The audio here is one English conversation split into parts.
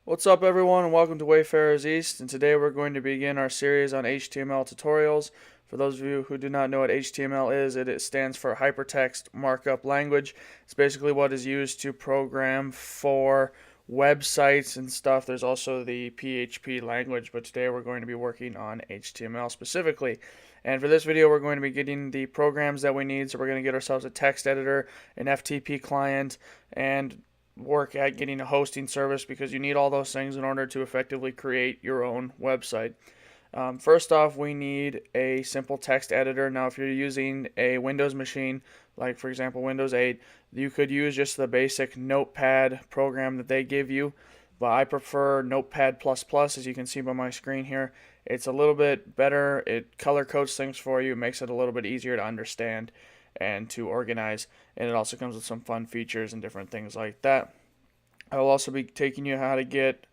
What's up everyone and welcome to Wayfarers East, and today we're going to begin our series on HTML tutorials. For those of you who do not know what HTML is, it stands for Hypertext Markup Language. It's basically what is used to program for websites and stuff. There's also the PHP language, but today we're going to be working on HTML specifically. And for this video, we're going to be getting the programs that we need. So we're going to get ourselves a text editor, an FTP client, and work at getting a hosting service, because you need all those things in order to effectively create your own website. First off, we need a simple text editor. Now, if you're using a Windows machine, like for example Windows 8, you could use just the basic Notepad program that they give you, but I prefer Notepad++, as you can see by my screen here. It's a little bit better. It color codes things for you, makes it a little bit easier to understand and to organize, and it also comes with some fun features and different things like that. I will also be taking you how to get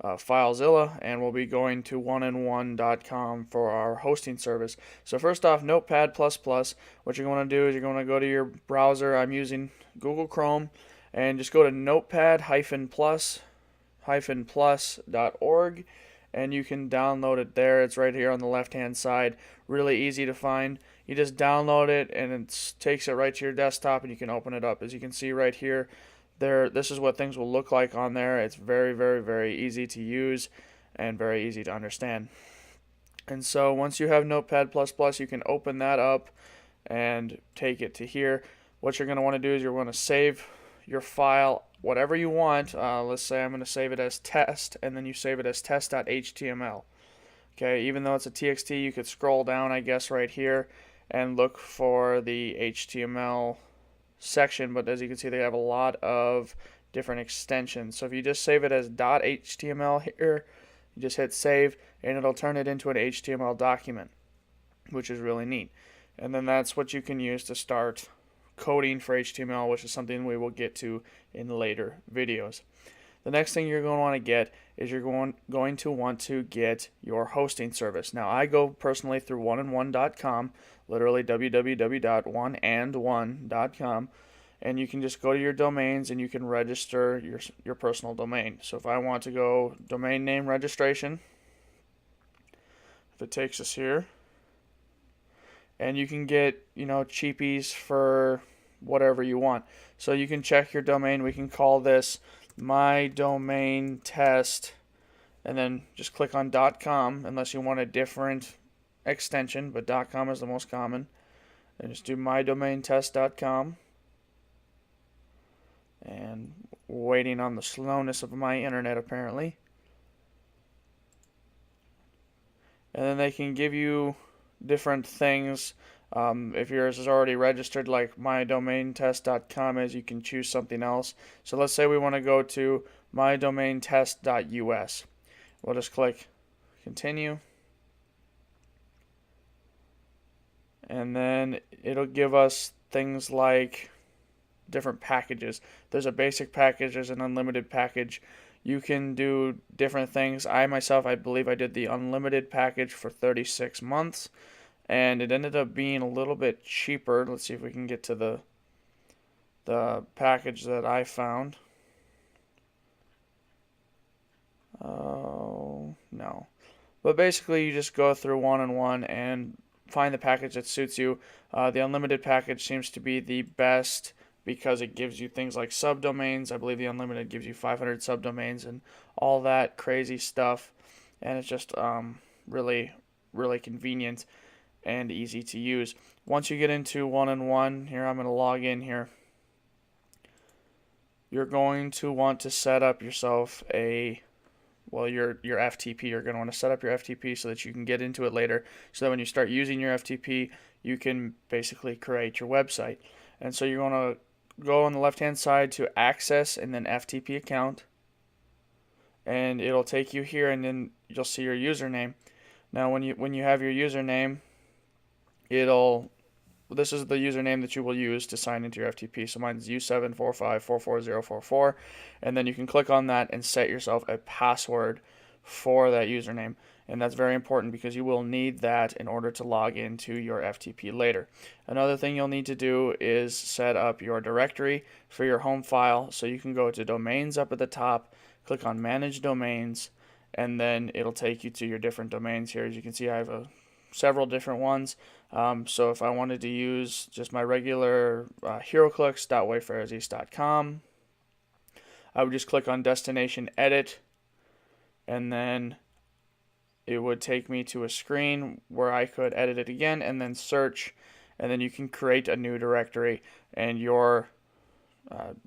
FileZilla, and we'll be going to oneandone.com for our hosting service. So first off, Notepad++, what you're going to do is you're going to go to your browser. I'm using Google Chrome, and just go to notepad-plus.org, and you can download it there. It's right here on the left hand side, really easy to find. You just download it and it takes it right to your desktop, and you can open it up. As you can see right here, this is what things will look like on there. It's very, very, very easy to use and very easy to understand. And so once you have Notepad++, you can open that up and take it to here. What you're going to want to do is you're going to save your file, whatever you want. Let's say I'm going to save it as test, and then you save it as test.html. Okay, even though it's a TXT, you could scroll down, I guess, right here and look for the HTML section, but as you can see, they have a lot of different extensions. So if you just save it as .html here, you just hit save, and it'll turn it into an HTML document, which is really neat. And then that's what you can use to start coding for HTML, which is something we will get to in later videos. The next thing you're going to want to get is you're going to want to get your hosting service. Now, I go personally through oneandone.com, literally www.oneandone.com, and you can just go to your domains and you can register your personal domain. So if I want to go domain name registration, if it takes us here, and you can get, cheapies for whatever you want. So you can check your domain. We can call this my domain test, and then just click on .com unless you want a different extension, but .com is the most common. And just do mydomaintest.com, and waiting on the slowness of my internet apparently. And then they can give you different things. If yours is already registered, like mydomaintest.com is, you can choose something else. So let's say we want to go to mydomaintest.us. We'll just click continue, and then it'll give us things like different packages. There's a basic package, there's an unlimited package. You can do different things. I believe I did the unlimited package for 36 months. And it ended up being a little bit cheaper. Let's see if we can get to the package that I found. Oh, no. But basically, you just go through one and find the package that suits you. The unlimited package seems to be the best because it gives you things like subdomains. I believe the unlimited gives you 500 subdomains and all that crazy stuff. And it's just really, really convenient and easy to use. Once you get into one-on-one, here I'm going to log in here. You're going to want to set up yourself your FTP. You're going to want to set up your FTP so that you can get into it later, so that when you start using your FTP, you can basically create your website. And so you're going to go on the left-hand side to access and then FTP account, and it'll take you here, and then you'll see your username. Now, when you have your username, this is the username that you will use to sign into your FTP. So mine's U745444044, and then you can click on that and set yourself a password for that username. And that's very important because you will need that in order to log into your FTP later. Another thing you'll need to do is set up your directory for your home file. So you can go to domains up at the top, click on Manage Domains, and then it'll take you to your different domains here. As you can see, I have several different ones. So if I wanted to use just my regular heroclix.wayfaireseast.com, I would just click on Destination Edit, and then it would take me to a screen where I could edit it again and then search, and then you can create a new directory, and your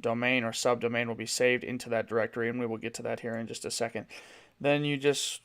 domain or subdomain will be saved into that directory, and we will get to that here in just a second. Then you just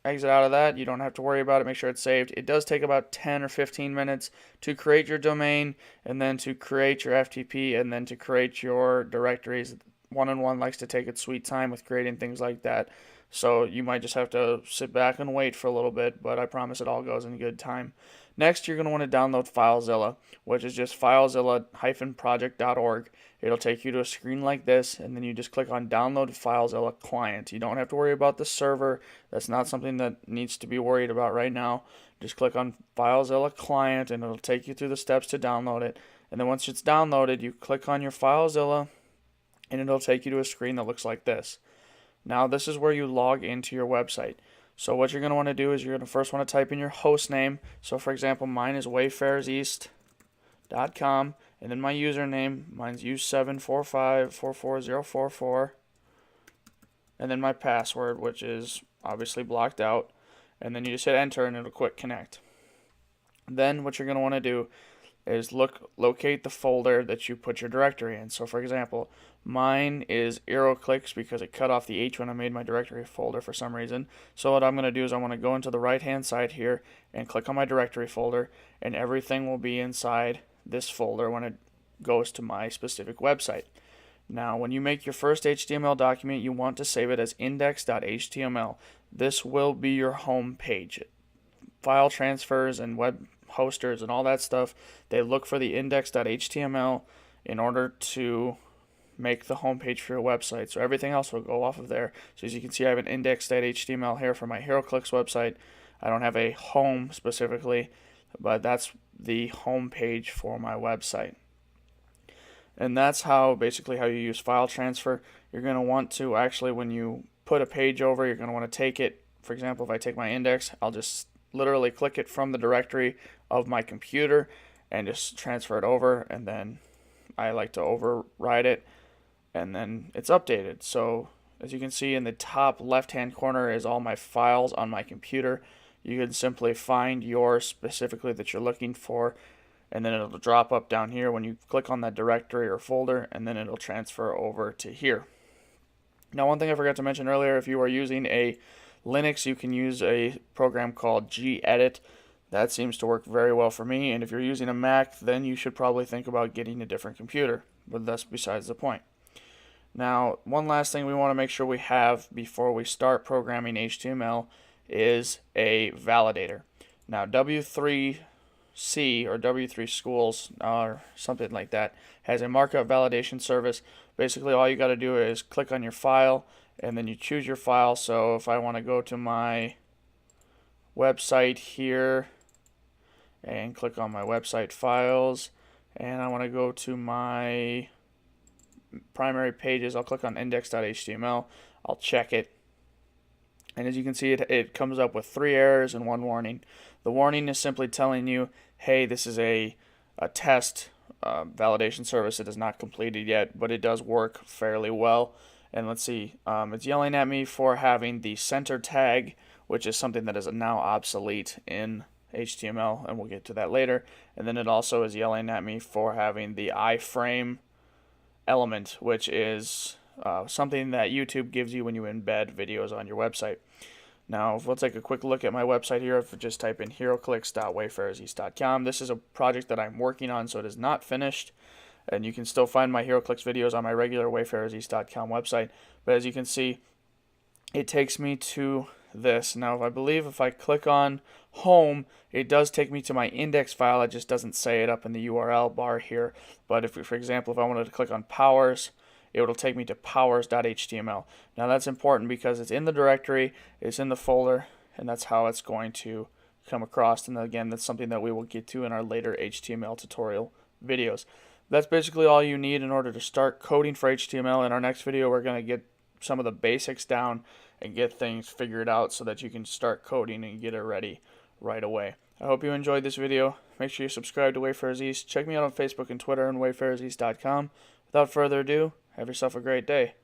exit out of that. You don't have to worry about it. Make sure it's saved. It does take about 10 or 15 minutes to create your domain, and then to create your FTP, and then to create your directories. One-on-One likes to take its sweet time with creating things like that, so you might just have to sit back and wait for a little bit, but I promise it all goes in good time. Next, you're going to want to download FileZilla, which is just filezilla-project.org. It'll take you to a screen like this, and then you just click on Download FileZilla Client. You don't have to worry about the server. That's not something that needs to be worried about right now. Just click on FileZilla Client, and it'll take you through the steps to download it. And then once it's downloaded, you click on your FileZilla, and it'll take you to a screen that looks like this. Now, this is where you log into your website. So what you're going to want to do is you're going to first want to type in your host name. So for example, mine is wayfaireseast.com, and then my username, mine's u7454444, and then my password, which is obviously blocked out, and then you just hit enter and it'll quick connect. Then what you're going to want to do is locate the folder that you put your directory in. So for example, mine is HeroClix because it cut off the H when I made my directory folder for some reason. So what I'm going to do is I want to go into the right hand side here and click on my directory folder, and everything will be inside this folder when it goes to my specific website. Now when you make your first HTML document, you want to save it as index.html. This will be your home page. File transfers and web hosters and all that stuff, they look for the index.html in order to make the home page for your website. So everything else will go off of there. So as you can see, I have an index.html here for my HeroClix website. I don't have a home specifically, but that's the home page for my website. And that's basically how you use file transfer. You're going to want to actually, when you put a page over, you're going to want to take it. For example, if I take my index, I'll just literally click it from the directory of my computer and just transfer it over, and then I like to override it, and then it's updated. So as you can see in the top left hand corner is all my files on my computer. You can simply find yours specifically that you're looking for, and then it'll drop up down here when you click on that directory or folder, and then it'll transfer over to here. Now, one thing I forgot to mention earlier, if you are using a Linux, you can use a program called gedit. That seems to work very well for me, and if you're using a Mac, then you should probably think about getting a different computer, but that's besides the point. Now, one last thing we want to make sure we have before we start programming HTML is a validator. Now, W3C or W3 Schools or something like that has a markup validation service. Basically, all you got to do is click on your file, and then you choose your file. So if I want to go to my website here and click on my website files, and I want to go to my primary pages, I'll click on index.html, I'll check it, and as you can see, it comes up with 3 errors and 1 warning. The warning is simply telling you, hey, this is a test validation service. It is not completed yet, but it does work fairly well. And let's see, it's yelling at me for having the center tag, which is something that is now obsolete in HTML, and we'll get to that later. And then it also is yelling at me for having the iframe element, which is something that YouTube gives you when you embed videos on your website. Now, if we'll take a quick look at my website here, if we just type in heroclix.wayfaireseast.com, this is a project that I'm working on, so it is not finished. And you can still find my HeroClix videos on my regular wayfaireseast.com website. But as you can see, it takes me to this. Now, I believe if I click on home, it does take me to my index file. It just doesn't say it up in the URL bar here. But if, for example, if I wanted to click on powers, it will take me to powers.html. Now, that's important because it's in the directory, it's in the folder, and that's how it's going to come across. And again, that's something that we will get to in our later HTML tutorial videos. That's basically all you need in order to start coding for HTML. In our next video, we're going to get some of the basics down and get things figured out so that you can start coding and get it ready right away. I hope you enjoyed this video. Make sure you subscribe to Wayfarers East. Check me out on Facebook and Twitter and wayfarerseast.com. Without further ado, have yourself a great day.